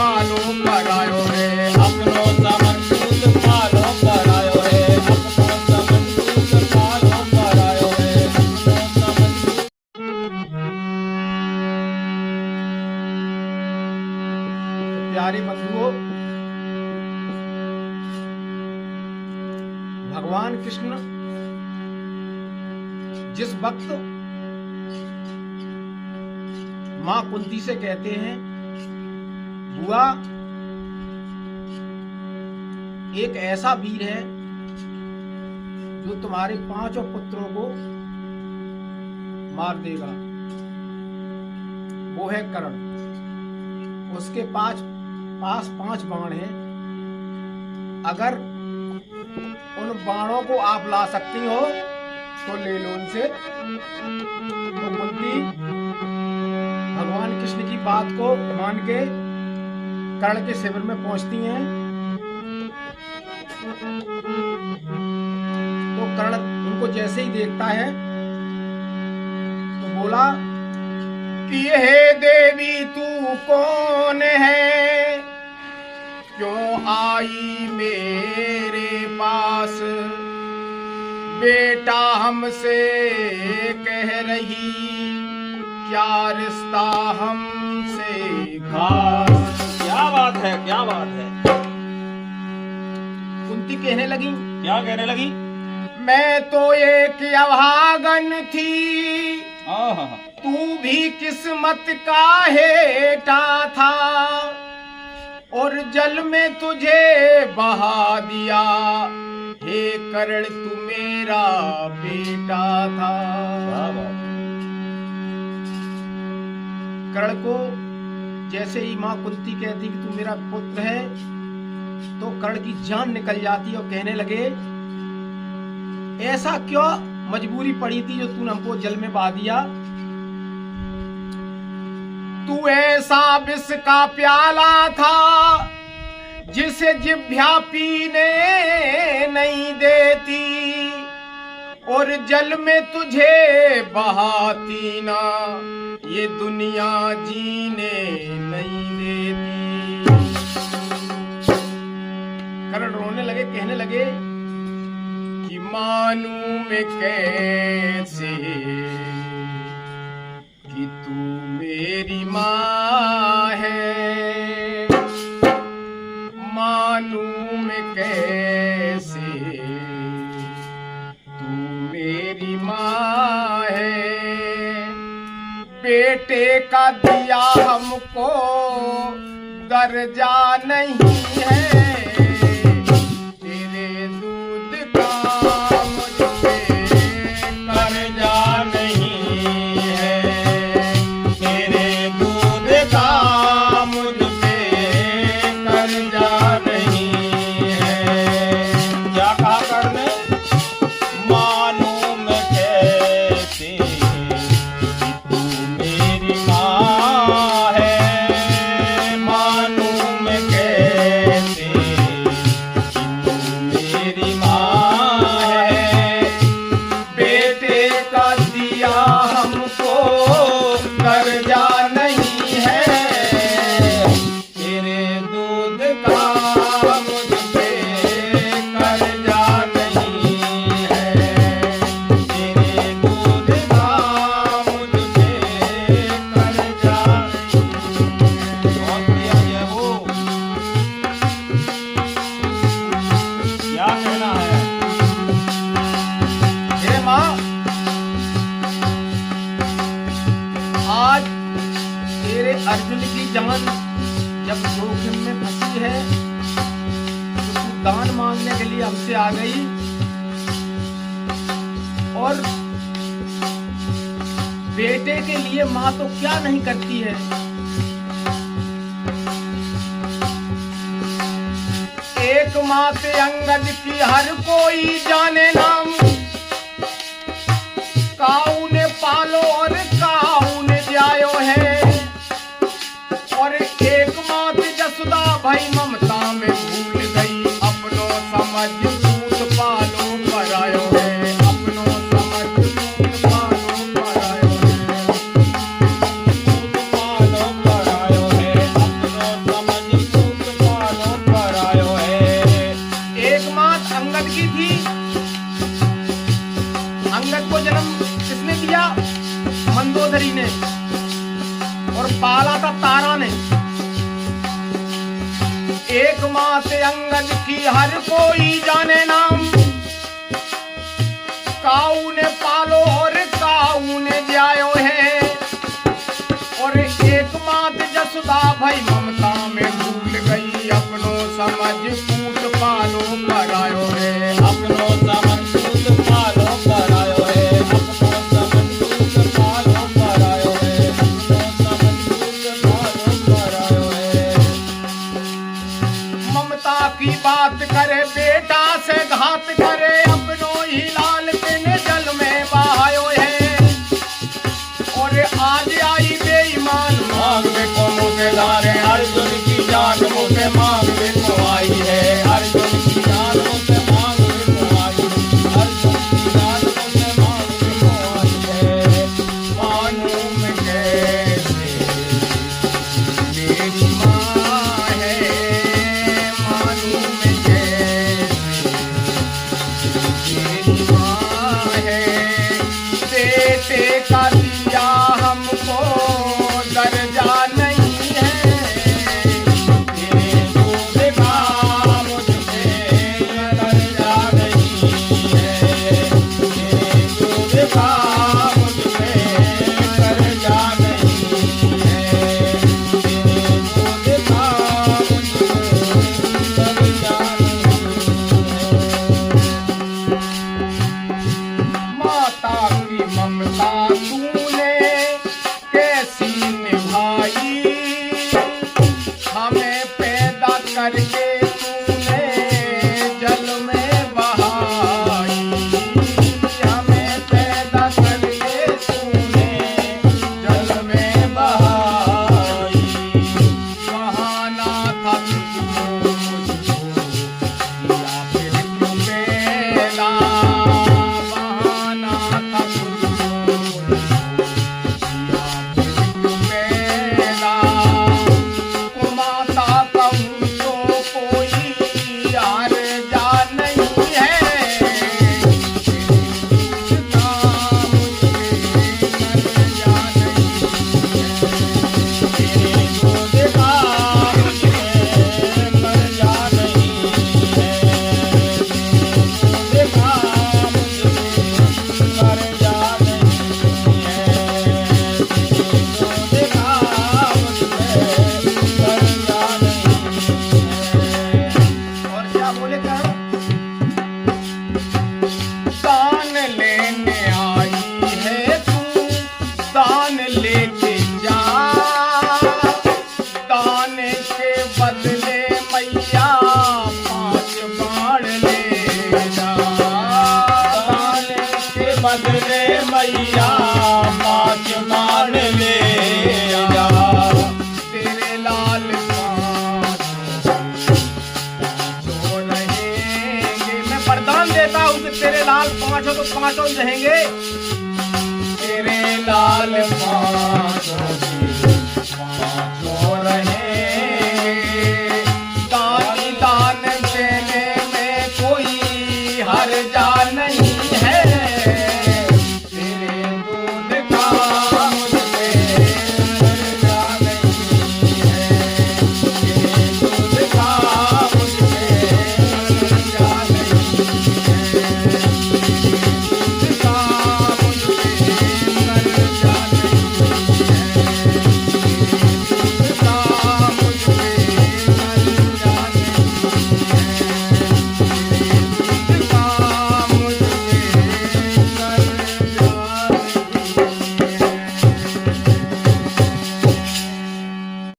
पालो परायो है, अपनो समन दूध पालो परायो है, अपनो समन दूध पालो परायो है, अपनो समन प्यारे बंधुओं, भगवान कृष्ण जिस वक्त मां कुंती से कहते हैं, बुआ एक ऐसा वीर है जो तुम्हारे 5 पुत्रों को मार देगा, वो है कर्ण। उसके पास 5 बाण हैं। अगर उन बाणों को आप ला सकती हो तो ले लो उनसे। तो कुंती भगवान कृष्ण की बात को मान के कर्ण के शिविर में पहुंचती हैं। तो कर्ण उनको जैसे ही देखता है तो बोला कि हे देवी तू कौन है, क्यों आई मेरे पास, बेटा हमसे कह रही क्या रिश्ता हमसे खास। क्या बात है, क्या बात है। कुंती कहने लगी, क्या कहने लगी? मैं तो एक अभागन थी, आहा, तू भी किस्मत का हेठा था, और जल में तुझे बहा दिया, हे कर्ण तू मेरा बेटा था। कर्ण को जैसे ही मां कुंती कहती कि तू मेरा पुत्र है, तो कर्ण की जान निकल जाती और कहने लगे ऐसा क्यों मजबूरी पड़ी थी जो तूने हमको जल में बहा दिया। तू ऐसा विष का प्याला था जिसे जिह्वा पीने नहीं देती, और जल में तुझे बहाती ना ये दुनिया जीने नहीं देती। कर्ण रोने लगे, कहने लगे कि मानू मैं कैसे कि तू मेरी माँ है, मानू मैं कैसे तू मेरी माँ है, बेटे का दिया हमको दर्जा नहीं है, तेरे दूध का मुझ पे कर्जा नहीं है, तेरे दूध का मुझ पे कर्जा नहीं है। क्या कहा कर्ण ने? मानो मैं कैसे कि तू मेरी माँ है, मानो मैं कैसे कि तू मेरी माँ है, बेटे का दिया हमको कर्जा नहीं है, तेरे दूध का मुझ पे कर्जा नहीं है, तेरे दूध का मुझ पे कर्जा बहुत बढ़िया है वो। क्या कहना है? हे माँ, आज तेरे अर्जुन की जान जब जोखिम में फंसी है तो तू दान मांगने के लिए हमसे आ गई, और बेटे के लिए माँ तो क्या नहीं करती है। एक माँ से अंगद की हर कोई जाने नाम, काऊ ने पालो और काऊ ने जायो है, और एक मात जसुदा भाई ममता में भूल गई, अपनो समझ दूध पालो परायो है, अपनो समझ दूध पालो परायो है, दूध पालो परायो है, अपनो समझ एक मात अंगद की हर कोई जाने नाम, काऊ ने पालो और काऊ ने जायो है, और एक मात जसुदा भाई ममता में भूल गई, अपनो समझ पूत पालो करायो है, अपनो समन दूध पालो करायो है, अपनो समन दूध पालो करायो है, अपनो समन दूध पालो करायो है। ममता की बात करे बेटा से घात करे, अपनो ही लाल पिन जल में बहायो है, और आज आई बेईमान मांग देखो मुझे धारे अर्जुन की जान मुझे मांग देखो आई है, अर्जुन की जान मुझे मांग देखो आई है, अर्जुन की जान मुझे मांग देखो आई है। मालूम कैसे मेरी माँ है, मालूम कैसे मेरी माँ है, बेटे का दिया हमको दर्जा नहीं है, तेरे दूध का मुझसे कर्जा नहीं है, तेरे दूध का मुझसे कर्जा नहीं है, तेरे दूध का मुझसे कर्जा नहीं है। माता की ममता तूने कैसी निभाई, हमें पैदा करके तूने जल में बहाई, हमें पैदा करके तूने जल में बहाई, बहाना था तुझको मुझको या फिर क्यों मेला, बहाना था तुझको मुझको या फिर क्यों मेला, माता कहूँ तो कोई यार जा नहीं है, इसका मुझे मर जा नहीं है, तेरे दूध का मुझसे कर्जा नहीं है, तेरे दूध का मुझसे कर्जा नहीं है, तेरे दूध का मुझसे कर्जा नहीं है। और क्या बोले कहा, दान लेने आई है तू, दान लेके जा, दान के बदले मैया 5 बाण ले जा, दान के बदले मैया 5 बाण ले जा, तेरे लाल पाँचों रहेंगे, मैं वरदान देता हूँ कि तेरे लाल पाँचों तो पाँचों रहेंगे, तेरे लाल पाँचों